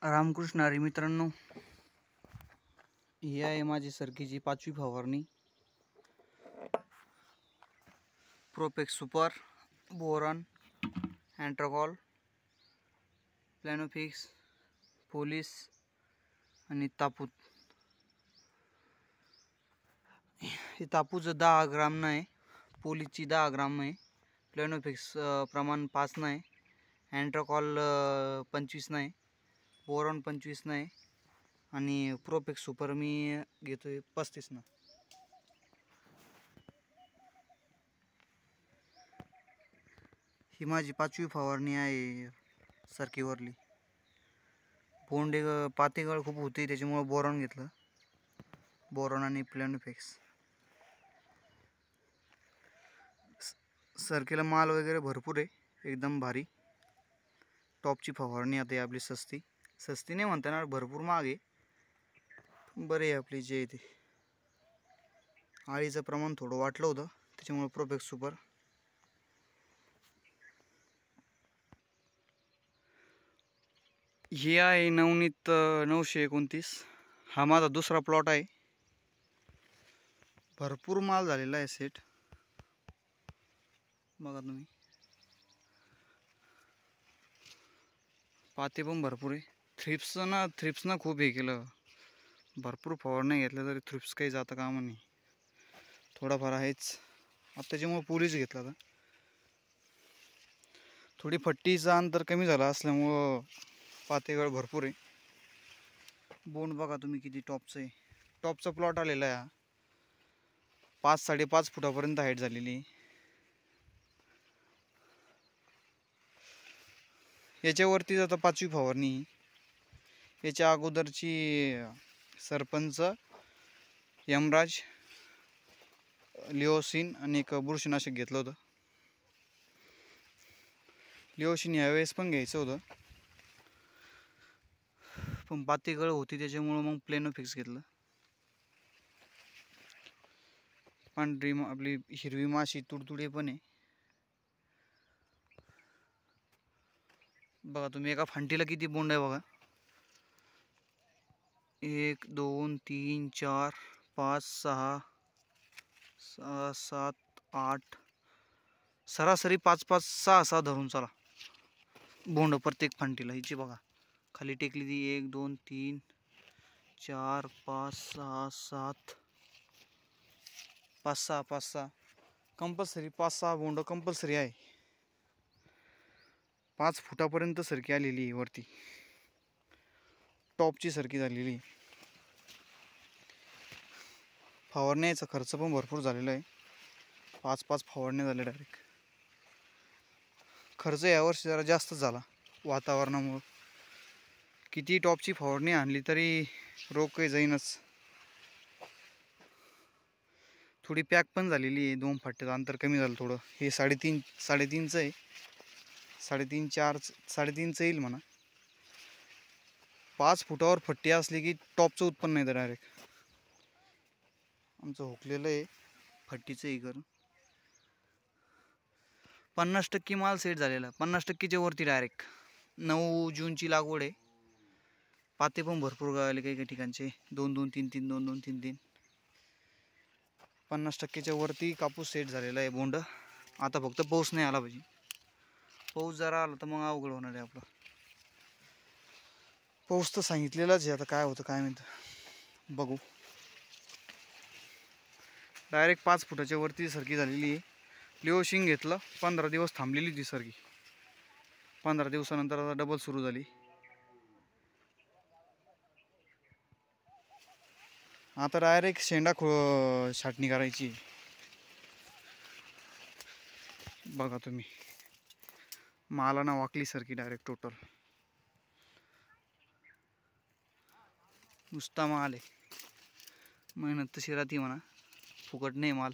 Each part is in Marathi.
रामकृष्ण हरी मित्रांनो, ही आहे माझी सरकीची 5वी फवारणी. Propex super, boron, Antracol, Planofix, police आणि तापूत. ही तापूच 10 ग्राम आहे, पोलिसची 10 ग्राम आहे, प्लॅनोफिक्स प्रमाण 5 आहे, अँट्राकॉल 25 आहे, बोरॉन 25 आहे आणि प्रोपेक्स सुपर मी घेतोय 35 ना. ही माझी 5वी फवारणी आहे सरकीवरली. बोंडे पातेगळ खूप होते, त्याच्यामुळे बोरॉन घेतलं, बोरॉन आणि प्लॅनोफिक्स. सरकीला माल वगैरे भरपूर आहे, एकदम भारी टॉपची फवारणी. आता आपली सस्ती नाही म्हणता येणार, भरपूर महाग आहे, बरे आहे आपली जे ते. आळीचं प्रमाण थोडं वाटलं होतं, त्याच्यामुळे प्रोपेक्स सुपर. हे आहे नवनीत 929. हा माझा दुसरा प्लॉट आहे. भरपूर माल झालेला आहे सेट, बघा तुम्ही. पाते पण भरपूर आहे. थ्रिप्सनं खूप हे केलं, भरपूर फवारण्या घेतल्या तरी थ्रिप्स काही जातं कामा नाही. थोडाफार आहेच, आता त्याच्यामुळे पोलीस घेतला आता. थोडी फट्टीचा अंतर कमी झाला असल्यामुळं पातेगळ भरपूर आहे. बोंड बघा तुम्ही किती टॉपचं आहे. टॉपचा प्लॉट आलेला आहे. 5-5.5 फुटापर्यंत हाईट झालेली. याच्यावरतीच आता 5वी फवारणी. याच्या अगोदरची सरपंच, यमराज, लिओसिन आणि एक बुरशीनाशक घेतलं होतं. लिओसिन यावेळेस पण घ्यायचं होतं, पण पातेगळ होती त्याच्यामुळं मग प्लॅनोफिक्स घेतलं. पांढरी आपली हिरवी माशी तुडतुडे पण आहे, बघा तुम्ही. एका फांटीला किती बोंड आहे बघा. 1 2 3 4 5 6 7 8, सरासरी 5-5 6 धरून चला बोंड प्रत्येक फांटीला. हिची बघा खाली टेकली ती 1 2 3 4 5 6 7 5-6 कंपल्सरी 5-6 बोंड कंपल्सरी आहे. 5 फुटापर्यंत सरकी आलेली आहे वरती, टॉपची सरकी झालेली. फवारण्याचा खर्च पण भरपूर झालेला आहे. 5 फवारण्या झाल्या डायरेक्ट. खर्च यावर्षी जरा जास्त झाला वातावरणामुळं. किती टॉपची फवारणी आणली तरी रोग काही जाईनच. थोडी पॅक पण झालेली आहे, 2 फट्ट्याचं अंतर कमी झालं थोडं. हे 3.5चं आहे, 3.5-4.5चं येईल म्हणा. 5 फुटावर फट्टी असली की टॉपचं उत्पन्न येतं डायरेक्ट. आमचं हुकलेलं आहे फट्टीचं हे करून. 50% माल सेट झालेला, 50%च्या वरती डायरेक्ट. 9 जूनची लागवड आहे. पाते पण भरपूर गावले काही ठिकाणचे, 2-2-3-3 2-2-3-3. 50%च्या वरती कापूस सेट झालेला आहे बोंड. आता फक्त पाऊस नाही आला पाहिजे. पाऊस जरा आला तर मग अवघड होणार आहे आपलं. पाऊस तर सांगितलेलाच आहे, आता काय होतं काय माहिती, बघू. डायरेक्ट 5 फुटाच्या वरती सरकी झालेली आहे. लिओसिन घेतलं, 15 दिवस थांबलेली ती सरकी. 15 दिवसानंतर आता डबल सुरू झाली. आता डायरेक्ट शेंडा छाटणी करायची. बघा तुम्ही, मालाना वाकली सरकी डायरेक्ट टोटल. नुसता माल आहे, मेहनत तशी राहते म्हणा, फुकट नाही माल.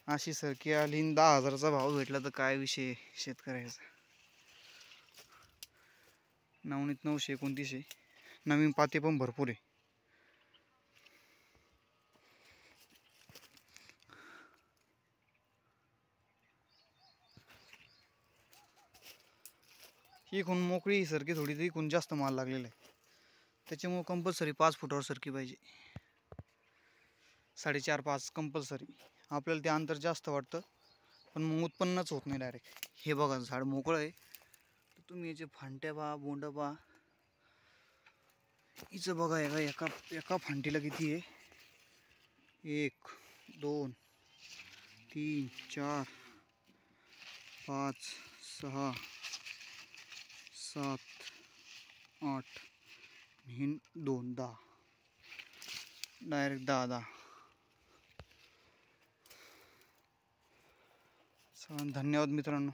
अशी सरकी आली 10,000चा भाव भेटला तर काय विषय शेतकऱ्याचा. नवनीत 929 आहे. नवीन पाते पण भरपूर आहे. इकून मोकळी सरकी थोडी तर इकून जास्त माल लागलेला आहे, त्याच्यामुळे कंपल्सरी 5 फुटावर सरकी पाहिजे. 4.5-5 कंपल्सरी. आपल्याला ते अंतर जास्त वाटतं पण मग उत्पन्नच होत नाही डायरेक्ट. हे बघा झाड मोकळं आहे, तर तुम्ही याचे फांट्या पहा, बोंड पहा. हिचं बघा एका फांटीला किती आहे, 1 2 3 4 5 6 7 8 2 10, डायरेक्ट 10. धन्यवाद मित्रांनो.